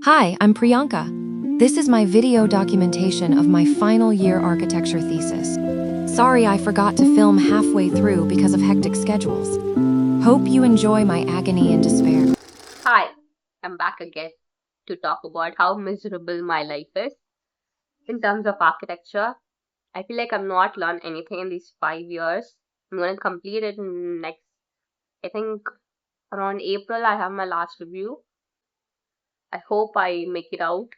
Hi, I'm Priyanka. This is my video documentation of my final year architecture thesis. Sorry I forgot to film halfway through because of hectic schedules. Hope you enjoy my agony and despair. Hi, I'm back again to talk about how miserable my life is in terms of architecture. I feel like I've not learned anything in these 5 years. I'm going to complete it in next, I think around April, I have my last review. I hope I make it out.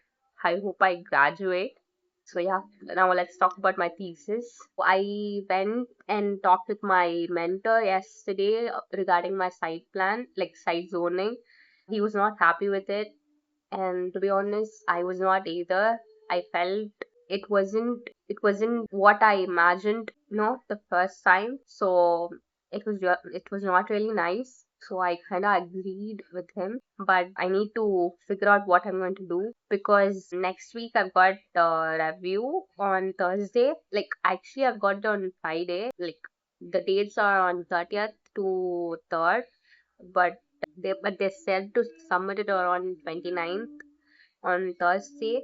I hope I graduate. So yeah, now let's talk about my thesis. I went and talked with my mentor yesterday regarding my site plan, like site zoning. He was not happy with it, and to be honest, I was not either. I felt it wasn't what I imagined, the first time. So it was not really nice. So I kind of agreed with him, but I need to figure out what I'm going to do because next week I've got a review on Thursday. Like actually I've got it on Friday. Like the dates are on 30th to 3rd, but they said to submit it on 29th on Thursday.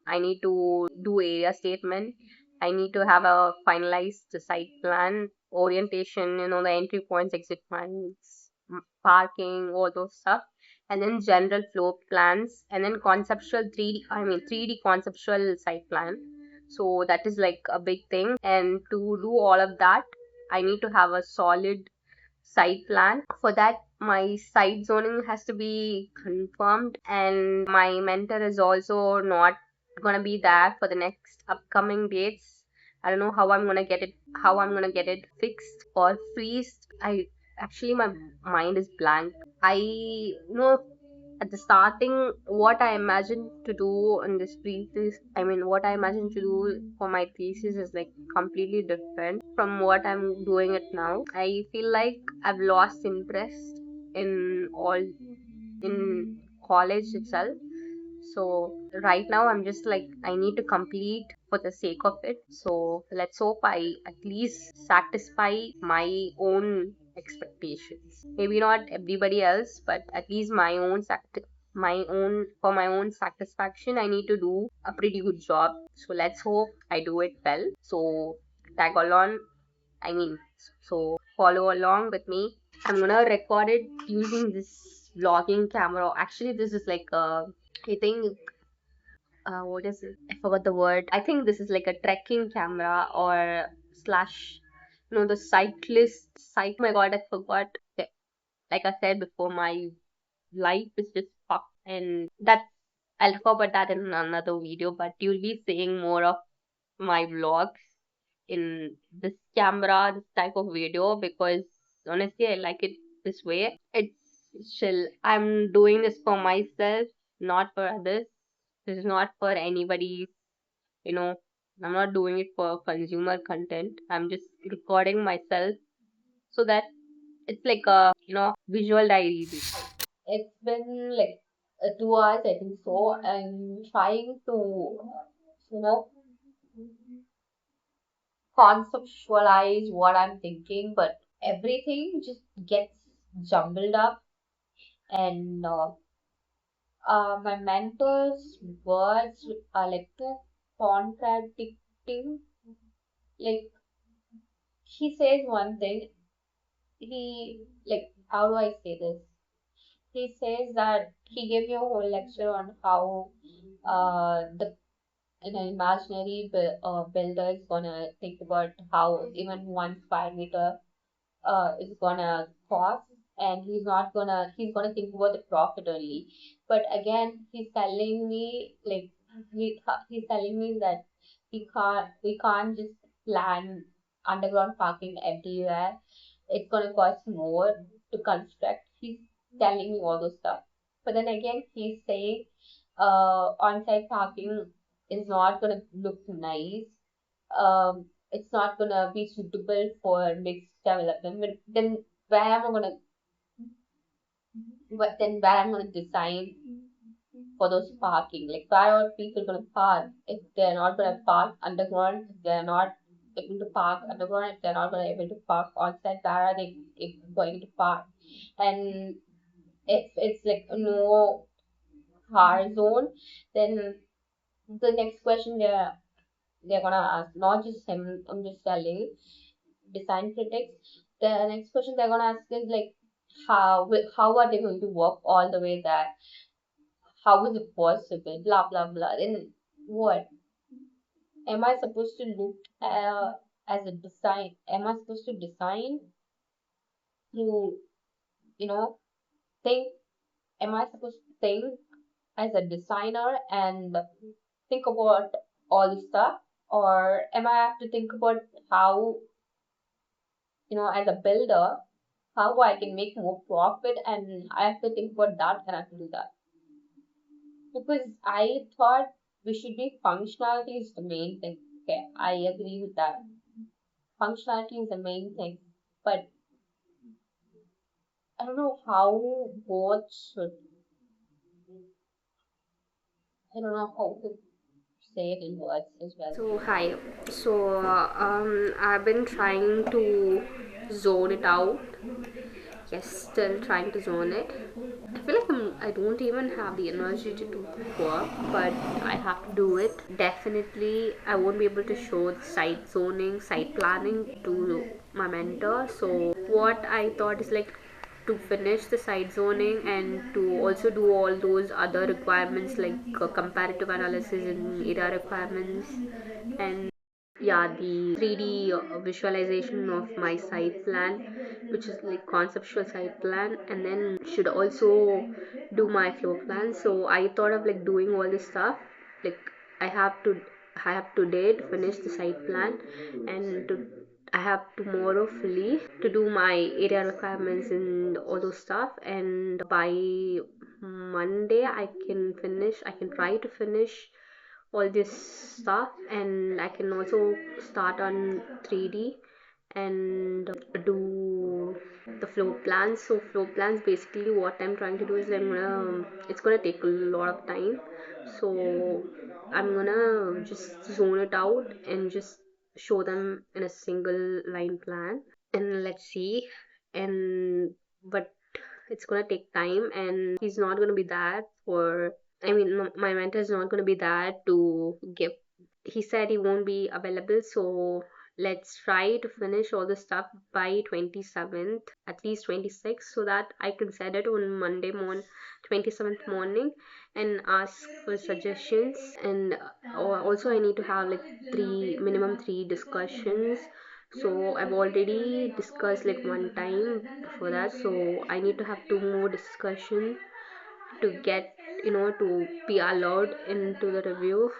I need to do area statement. I need to have a finalized site plan, orientation, the entry points, exit points, parking, all those stuff. And then general floor plans, and then conceptual 3D conceptual site plan. So that is like a big thing. And to do all of that, I need to have a solid site plan. For that, my site zoning has to be confirmed, and my mentor is also not gonna be there for the next upcoming dates. I don't know how I'm gonna get it fixed or freezed. I actually my mind is blank. I at the starting what I imagined to do in this thesis, what I imagined to do for my thesis is like completely different from what I'm doing it now. I feel like I've lost interest in college itself. So right now I'm just like I need to complete for the sake of it. So let's hope I at least satisfy my own expectations. Maybe not everybody else, but at least my own satisfaction, I need to do a pretty good job. So let's hope I do it well. So tag along, I mean, so follow along with me. I'm gonna record it using this vlogging camera. Actually, this is like I think what is it? I forgot the word. I think this is like a trekking camera or slash, the cyclist site. Oh my god, I forgot. Okay, like I said before, my life is just fucked, and that I'll talk about that in another video. But you'll be seeing more of my vlogs in this camera, this type of video, because honestly, I like it this way. It's chill. I'm doing this for myself, not for others. This is not for anybody, you know. I'm not doing it for consumer content. I'm just recording myself so that it's like a, visual diary. It's been like 2 hours, I think so. I'm trying to, you know, conceptualize what I'm thinking, but everything just gets jumbled up. And my mentor's words are like too contradicting. Like, he says one thing, how do I say this? He says that he gave you a whole lecture on how the an imaginary builder is gonna think about how even 1 square meter is gonna cost, and he's gonna think about the profit only. But again, he's telling me like he's telling me that we can't just plan underground parking everywhere. It's gonna cost more to construct. He's telling me all those stuff. But then again, he's saying on-site parking is not gonna look nice. It's not gonna be suitable for mixed development. But then where am I gonna where am I gonna design for those parking? Like where are people gonna park if they're not gonna park underground, if they're not able to park underground, if they're not gonna able to park on site, where are they going to park? And it's like no hard zone, then the next question they're gonna ask, not just him, I'm just telling design critics. The next question they're gonna ask is like, how are they going to work all the way there? How is it possible? Blah blah blah. Then what? Am I supposed to look as a design? Am I supposed to design to, you know, think? Am I supposed to think as a designer and think about all this stuff? Or am I have to think about how, as a builder, how I can make more profit, and I have to think about that and I have to do that. Because I thought we should be functionality is the main thing. Okay, I agree with that. Functionality is the main thing. But I don't know how both should, I don't know how to say it in words as well. So hi. I've been trying to zone it out. Yes, still trying to zone it. I feel like I don't even have the energy to do work, but I have to do it. Definitely, I won't be able to show the site zoning, site planning to my mentor. So, what I thought is like to finish the site zoning and to also do all those other requirements like comparative analysis and area requirements, and yeah, the 3D visualization of my site plan, which is like conceptual site plan, and then should also do my floor plan. So I thought of like doing all this stuff. Like I have to I have today to finish the site plan, and I have tomorrow fully to do my area requirements and all those stuff, and by Monday I can try to finish all this stuff, and I can also start on 3D and do the floor plans. So floor plans, basically what I'm trying to do is it's gonna take a lot of time, so I'm gonna just zone it out and just show them in a single line plan, and let's see. And but it's gonna take time, and he's not gonna be there for, I mean, my mentor is not going to be there to give. He said he won't be available, so let's try to finish all the stuff by 27th, at least 26th, so that I can send it on Monday morning, 27th morning, and ask for suggestions. And also, I need to have like minimum three discussions. So I've already discussed like one time before that, so I need to have two more discussions to get, to be allowed into the review.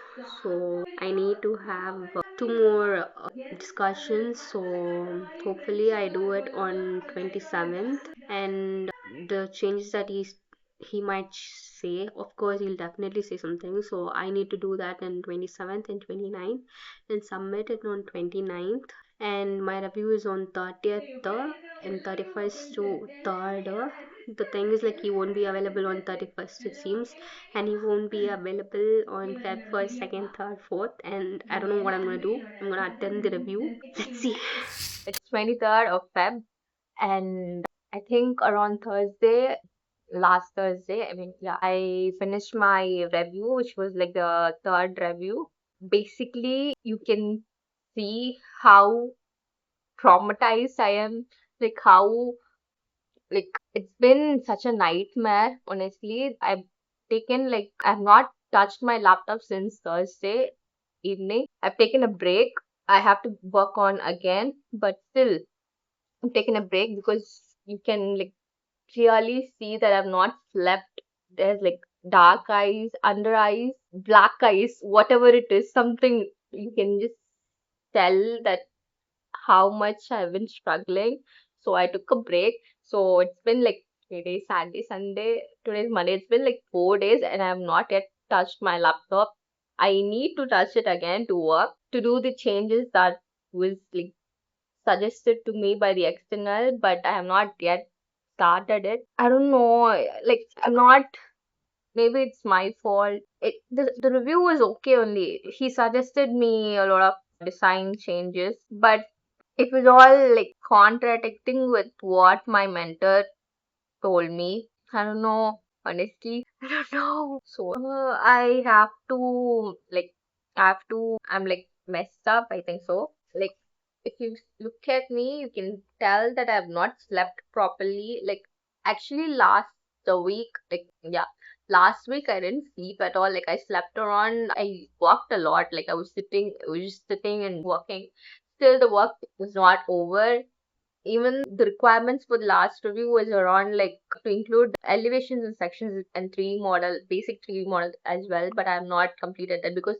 So I need to have two more discussions, so hopefully I do it on 27th. And the changes that he might say, of course he'll definitely say something, so I need to do that on 27th and 29th and submit it on 29th. And my review is on 30th and 31st to 3rd. The thing is like he won't be available on 31st, it seems, and he won't be available on Feb 1st, 2nd, 3rd, 4th, and I don't know what I'm gonna do. I'm gonna attend the review. Let's see. It's 23rd of Feb, and I think around Thursday, last Thursday, I mean, yeah, I finished my review, which was like the third review. Basically, you can see how traumatized I am, like how, like, it's been such a nightmare, honestly. I've not touched my laptop since Thursday evening. I've taken a break. I have to work on again, but still, I'm taking a break because you can like clearly see that I've not slept. There's like dark eyes, under eyes, black eyes, whatever it is, something you can just tell that how much I've been struggling. So I took a break. So it's been like Friday, Saturday, Sunday, today's Monday. It's been like 4 days and I have not yet touched my laptop. I need to touch it again to work, to do the changes that was like suggested to me by the external, but I have not yet started it. I don't know, like I'm not, maybe it's my fault. The review was okay only. He suggested me a lot of design changes, but it was all like contradicting with what my mentor told me. I don't know. Honestly, I don't know. So I have to I'm like messed up, I think so. Like if you look at me, you can tell that I've not slept properly. Like actually last the week, last week I didn't sleep at all. Like I slept around, I worked a lot. Like I was just sitting and working. Still the work was not over. Even the requirements for the last review was around like to include elevations and sections and 3D model, basic 3D model as well, but I have not completed that because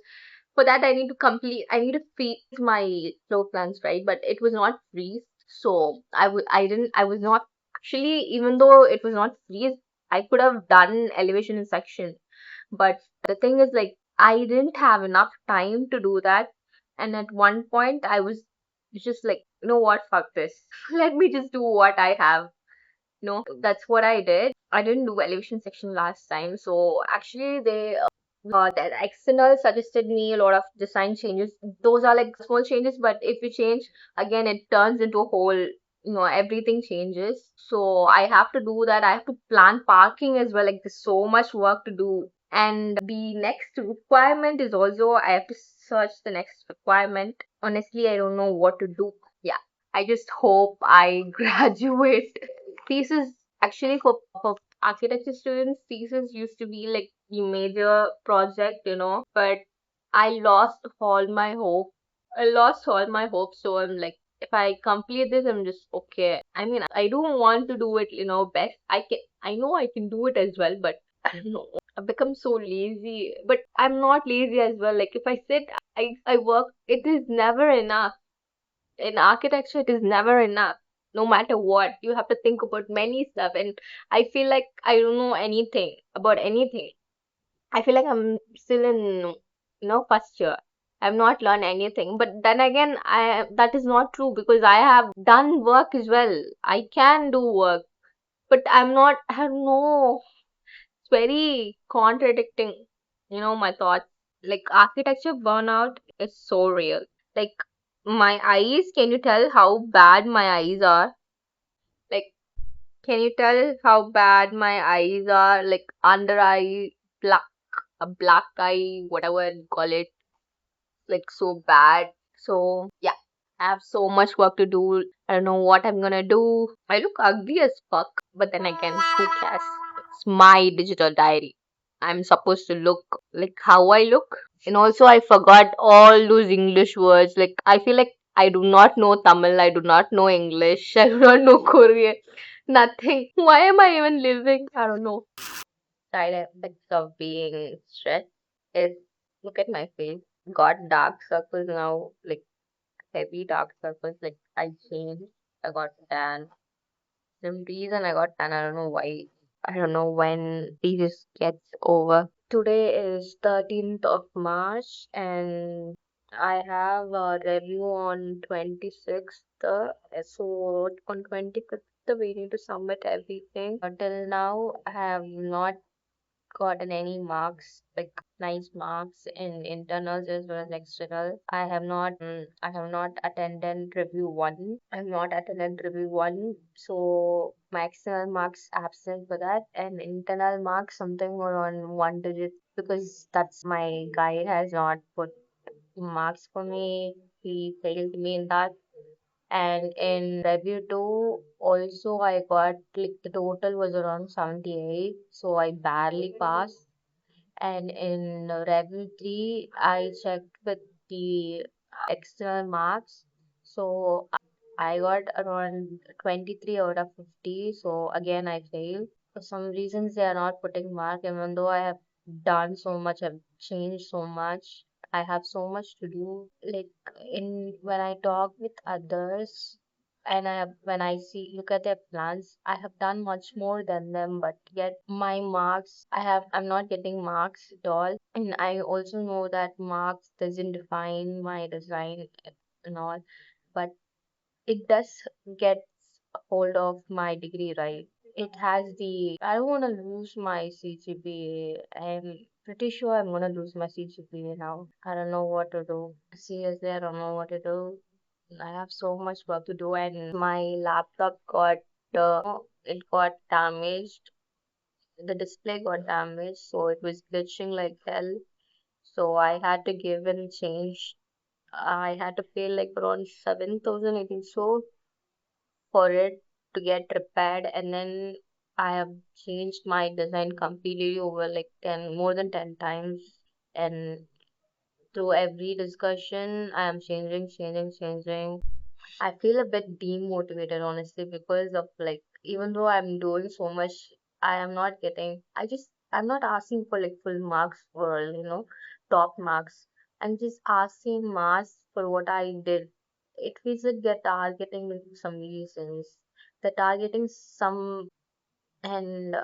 for that I need to freeze my floor plans, right? But it was not freeze, so I was not actually, even though it was not freeze, I could have done elevation and section. But the thing is, like, I didn't have enough time to do that. And at one point, I was just like, you know what, fuck this. Let me just do what I have. That's what I did. I didn't do elevation section last time. So actually, that external suggested me a lot of design changes. Those are like small changes, but if you change, again, it turns into a whole, everything changes. So I have to do that. I have to plan parking as well. Like, there's so much work to do. And the next requirement is also, I have to search the next requirement. Honestly, I don't know what to do. Yeah, I just hope I graduate. Thesis, actually, for architecture students, thesis used to be like the major project, but I lost all my hope. I lost all my hope, so I'm like, if I complete this, I'm just okay. I mean, I don't want to do it, best. I know I can do it as well, but I don't know. I've become so lazy, but I'm not lazy as well. Like if I sit, I work. It is never enough. In architecture, it is never enough. No matter what, you have to think about many stuff, and I feel like I don't know anything about anything. I feel like I'm still in, first year. I've not learned anything. But then again, I that is not true because I have done work as well. I can do work, but I don't know. It's very contradicting, my thoughts. Like architecture burnout is so real. Like my eyes, can you tell how bad my eyes are? Like, can you tell how bad my eyes are? Like under eye, black, a black eye, whatever you call it, like so bad. So yeah, I have so much work to do. I don't know what I'm gonna do. I look ugly as fuck, but then again, who cares? It's my digital diary. I'm supposed to look like how I look. And also, I forgot all those English words. Like, I feel like I do not know Tamil, I do not know English, I do not know Korean, nothing. Why am I even living? I don't know. Side effects of being stressed is, look at my face. Got dark circles now, like heavy dark circles. Like, I changed, I got tan. Some reason I got tan, I don't know why. I don't know when this gets over. Today is 13th of March and I have a review on 26th. So on 25th, we need to submit everything. Till now, I have not gotten any marks, like nice marks in internals as well as external. I have not attended review one. I have not attended review one, so my external marks absent for that, and internal marks something around one digit because that's my guide has not put marks for me. He failed me in that. And in review 2, also I got like the total was around 78, so I barely passed. And in review 3, I checked with the external marks, so I got around 23 out of 50, so again I failed. For some reasons, they are not putting mark, even though I have done so much, I've changed so much. I have so much to do. Like in when I talk with others and when I see look at their plans, I have done much more than them, but yet my marks I'm not getting marks at all. And I also know that marks doesn't define my design and all, but it does get a hold of my degree, right? It has I don't want to lose my CGPA. I'm pretty sure I'm going to lose my CGPA now. I don't know what to do. Seriously, I don't know what to do. I have so much work to do, and my laptop got, it got damaged. the display got damaged, so it was glitching like hell. So I had to give and change. I had to pay like around 7,000, I think so, for it to get repaired. And then I have changed my design completely over like 10, more than 10 times. And through every discussion, I am changing. I feel a bit demotivated, honestly, because of like, even though I'm doing so much, I am not getting, I'm not asking for like full marks for, top marks. I'm just asking marks for what I did. It feels like they're targeting me for some reasons. They're targeting some, and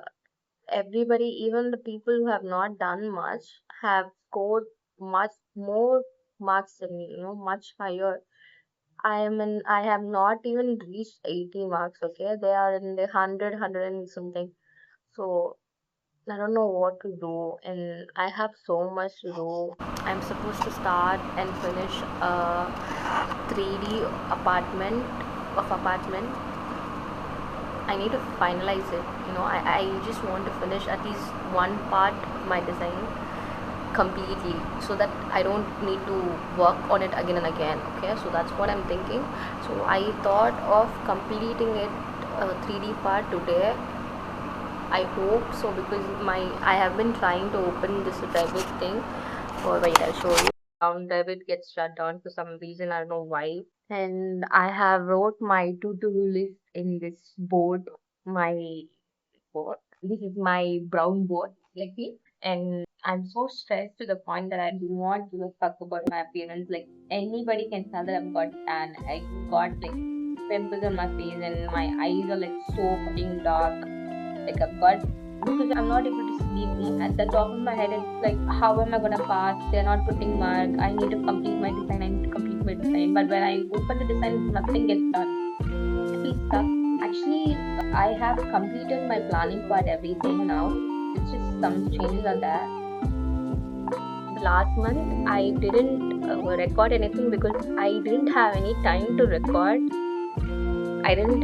everybody, even the people who have not done much, have scored much more marks than me, much higher. I have not even reached 80 marks, okay? They are in the 100 and something. So I don't know what to do, and I have so much to do. I'm supposed to start and finish a 3D apartment. I need to finalize it. I just want to finish at least one part of my design completely, so that I don't need to work on it again and again. Okay, so that's what I'm thinking. So I thought of completing it 3D part today. I hope so, because my I have been trying to open this Revit thing. Or wait, I'll show you. Revit gets shut down for some reason. I don't know why. And I have wrote my to-do list in this board. My board. This is my brown board, like me. And I'm so stressed to the point that I do not give a fuck about my appearance. Like, anybody can tell that I've got tan. I got like pimples on my face, and my eyes are like so fucking dark. Like, I've got, because I'm not able to sleep. At the top of my head, it's like, how am I gonna pass? They're not putting mark. I need to complete my design. I need to complete my design. But when I open the design, nothing gets done. I feel stuck. Actually, I have completed my planning part, everything now. It's just some changes are there. The last month, I didn't record anything because I didn't have any time to record. I didn't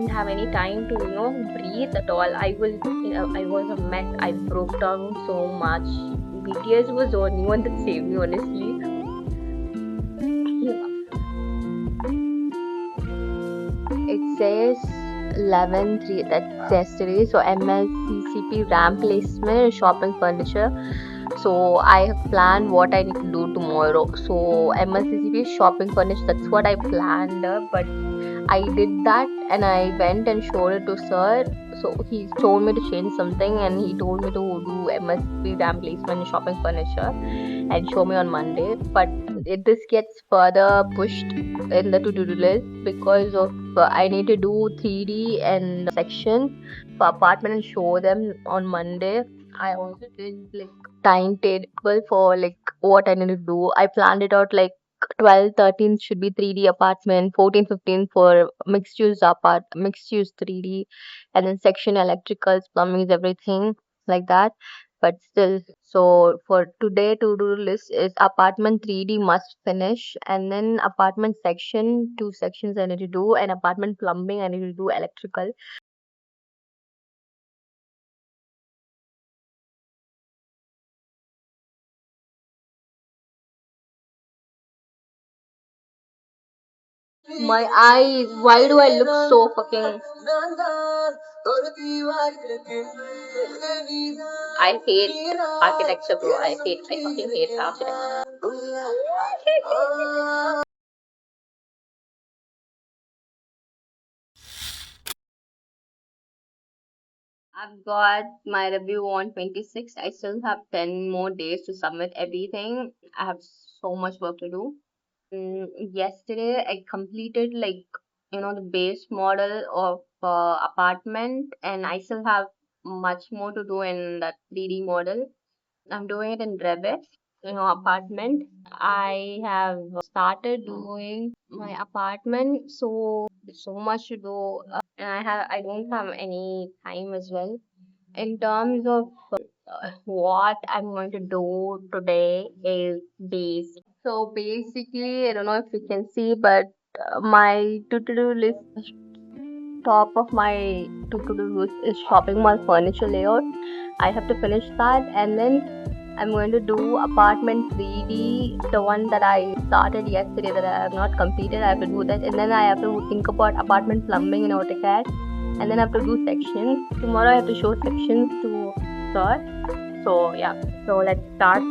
have any time to breathe at all. I was a mess. I broke down so much. BTS was the only one that saved me, honestly. It says 11/3, that's yesterday. So MLCCP RAM placement, shopping furniture. So I have planned what I need to do tomorrow. So MLCCP shopping furniture, that's what I planned. But I did that, and I went and showed it to sir. So he told me to change something, and he told me to do MSP RAM placement and shopping furniture and show me on Monday. But this gets further pushed in the to-do list because of I need to do 3D and section for apartment and show them on Monday. I also did like timetable for like what I need to do. I planned it out like 12, 13 should be 3D apartment, 14, 15 for mixed use 3D, and then section electricals, plumbing, everything like that. But still, so for today to do list is apartment 3D must finish, and then apartment section, two sections I need to do, and apartment plumbing I need to do electrical. My eyes, why do I look so fucking. I hate architecture, bro. I fucking hate architecture. I've got my review on 26. I still have 10 more days to submit everything. I have so much work to do. Yesterday, I completed like, the base model of apartment, and I still have much more to do in that 3D model. I'm doing it in Revit, apartment. I have started doing my apartment, so there's so much to do, and I don't have any time as well. In terms of what I'm going to do today is base. So basically, I don't know if you can see, but my to-do list. top of my to-do list is shopping mall furniture layout. I have to finish that, and then I'm going to do apartment 3D, the one that I started yesterday that I have not completed. I have to do that, and then I have to think about apartment plumbing in AutoCAD, and then I have to do sections. Tomorrow I have to show sections to sir. So yeah, so let's start.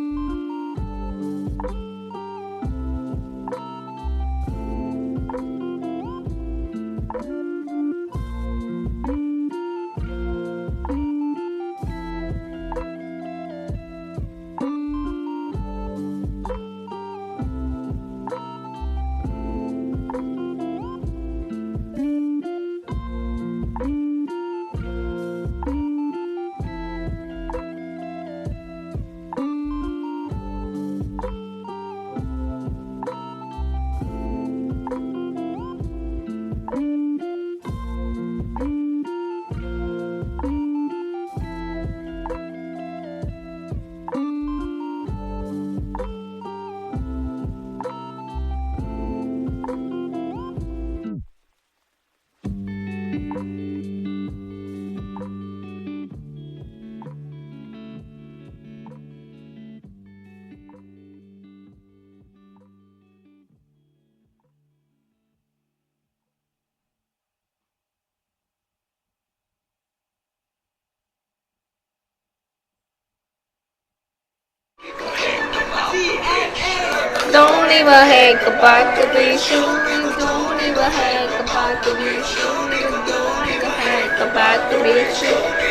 Don't even hang about to be sure. Don't even hang about to be sure. Don't even hang about to be sure.